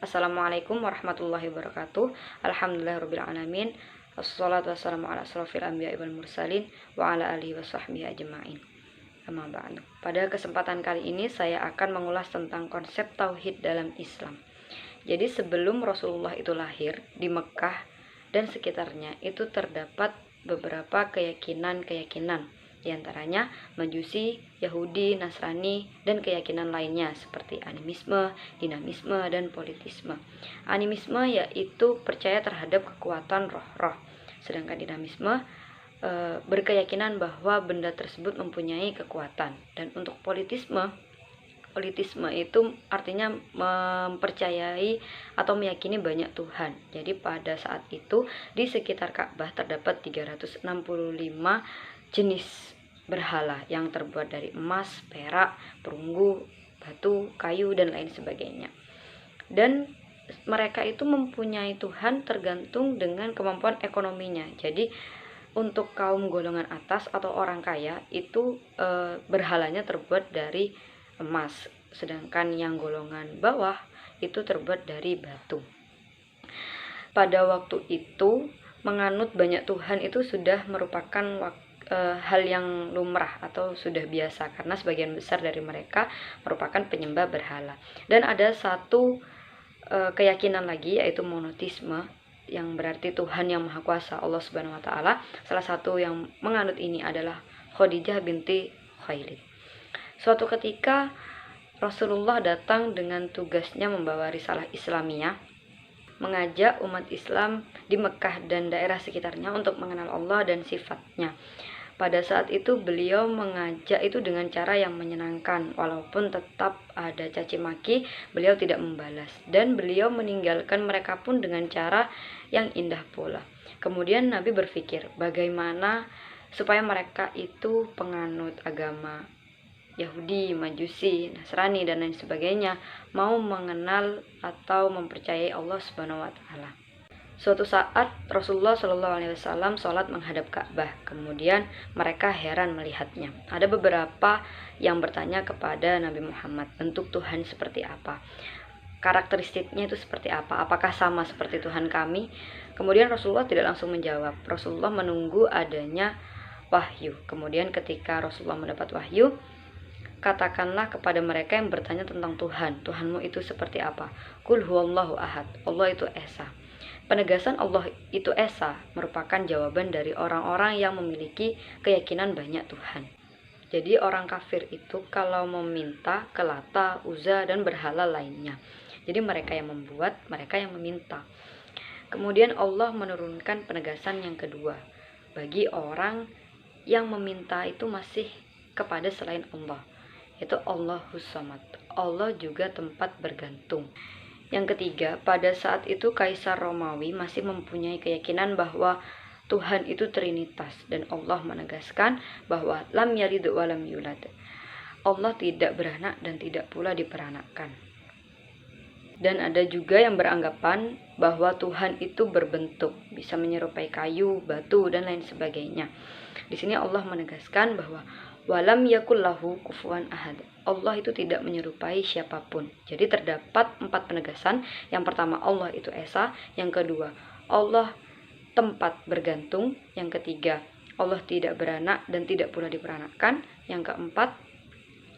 Assalamualaikum warahmatullahi wabarakatuh. Alhamdulillahirabbil alamin. Wassalatu wassalamu ala asrofil anbiya'i wal mursalin wa ala alihi washabbihi ajma'in. Amma ba'du. Pada kesempatan kali ini saya akan mengulas tentang konsep tauhid dalam Islam. Jadi sebelum Rasulullah itu lahir di Mekah dan sekitarnya itu terdapat beberapa keyakinan, di antaranya Majusi, Yahudi, Nasrani, dan keyakinan lainnya seperti animisme, dinamisme, dan politisme. Animisme yaitu percaya terhadap kekuatan roh-roh, sedangkan dinamisme berkeyakinan bahwa benda tersebut mempunyai kekuatan. Dan untuk politisme itu artinya mempercayai atau meyakini banyak Tuhan. Jadi pada saat itu di sekitar Ka'bah terdapat 365 jenis berhala yang terbuat dari emas, perak, perunggu, batu, kayu, dan lain sebagainya. Dan mereka itu mempunyai Tuhan tergantung dengan kemampuan ekonominya. Jadi untuk kaum golongan atas atau orang kaya itu berhalanya terbuat dari emas, sedangkan yang golongan bawah itu terbuat dari batu. Pada waktu itu menganut banyak Tuhan itu sudah merupakan hal yang lumrah atau sudah biasa, karena sebagian besar dari mereka merupakan penyembah berhala. Dan ada satu keyakinan lagi, yaitu monoteisme, yang berarti Tuhan yang Maha Kuasa, Allah Subhanahu wa taala. Salah satu yang menganut ini adalah Khadijah binti Khuwailid. Suatu ketika Rasulullah datang dengan tugasnya membawa risalah Islamiyah, mengajak umat Islam di Mekah dan daerah sekitarnya untuk mengenal Allah dan sifatnya. Pada saat itu beliau mengajak itu dengan cara yang menyenangkan, walaupun tetap ada caci maki, beliau tidak membalas, dan beliau meninggalkan mereka pun dengan cara yang indah pula. Kemudian Nabi berpikir bagaimana supaya mereka itu penganut agama Yahudi, Majusi, Nasrani, dan lain sebagainya mau mengenal atau mempercayai Allah Subhanahu wa taala. Suatu saat Rasulullah Shallallahu Alaihi Wasallam sholat menghadap Ka'bah. Kemudian mereka heran melihatnya. Ada beberapa yang bertanya kepada Nabi Muhammad, bentuk Tuhan seperti apa, karakteristiknya itu seperti apa, apakah sama seperti Tuhan kami? Kemudian Rasulullah tidak langsung menjawab. Rasulullah menunggu adanya wahyu. Kemudian ketika Rasulullah mendapat wahyu, katakanlah kepada mereka yang bertanya tentang Tuhan, Tuhanmu itu seperti apa? Qul huwallahu ahad, Allah itu esa. Penegasan Allah itu esa merupakan jawaban dari orang-orang yang memiliki keyakinan banyak Tuhan. Jadi orang kafir itu kalau meminta ke Lata, Uzza, dan berhala lainnya. Jadi mereka yang membuat, mereka yang meminta. Kemudian Allah menurunkan penegasan yang kedua. Bagi orang yang meminta itu masih kepada selain Allah, yaitu Allahus Samad. Allah juga tempat bergantung. Yang ketiga, pada saat itu Kaisar Romawi masih mempunyai keyakinan bahwa Tuhan itu Trinitas, dan Allah menegaskan bahwa lam yalid wa lam yulad. Allah tidak beranak dan tidak pula diperanakkan. Dan ada juga yang beranggapan bahwa Tuhan itu berbentuk, bisa menyerupai kayu, batu, dan lain sebagainya. Di sini Allah menegaskan bahwa walam yakul lahu kufuwan ahad. Allah itu tidak menyerupai siapapun. Jadi terdapat 4 penegasan. Yang pertama, Allah itu esa. Yang kedua, Allah tempat bergantung. Yang ketiga, Allah tidak beranak dan tidak pula diperanakkan. Yang keempat,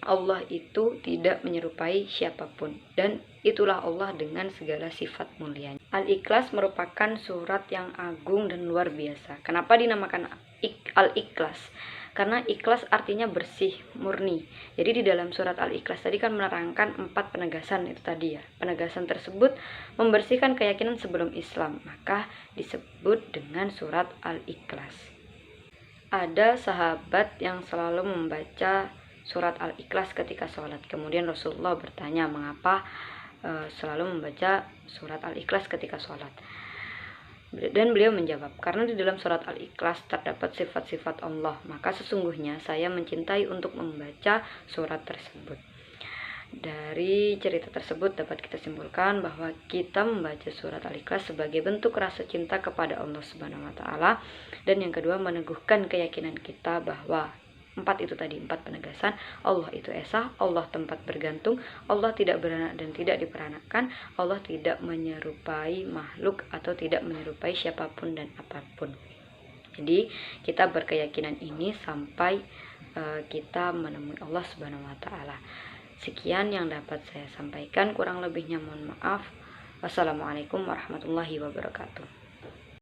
Allah itu tidak menyerupai siapapun, dan itulah Allah dengan segala sifat mulia. Al-Ikhlas merupakan surat yang agung dan luar biasa. Kenapa dinamakan Al-Ikhlas? Karena ikhlas artinya bersih, murni. Jadi di dalam surat Al-Ikhlas tadi kan menerangkan 4 penegasan itu tadi ya. Penegasan tersebut membersihkan keyakinan sebelum Islam, maka disebut dengan surat Al-Ikhlas. Ada sahabat yang selalu membaca surat Al-Ikhlas ketika sholat. Kemudian Rasulullah bertanya mengapa selalu membaca surat Al-Ikhlas ketika sholat. Dan beliau menjawab, karena di dalam surat Al-Ikhlas terdapat sifat-sifat Allah, maka sesungguhnya saya mencintai untuk membaca surat tersebut. Dari cerita tersebut dapat kita simpulkan bahwa kita membaca surat Al-Ikhlas sebagai bentuk rasa cinta kepada Allah Subhanahu wa taala, dan yang kedua meneguhkan keyakinan kita bahwa Empat itu tadi, empat penegasan. Allah itu esa, Allah tempat bergantung, Allah tidak beranak dan tidak diperanakkan, Allah tidak menyerupai makhluk atau tidak menyerupai siapapun dan apapun. Jadi kita berkeyakinan ini sampai kita menemui Allah Subhanahu wa taala. Sekian yang dapat saya sampaikan, kurang lebihnya mohon maaf. Wassalamualaikum warahmatullahi wabarakatuh.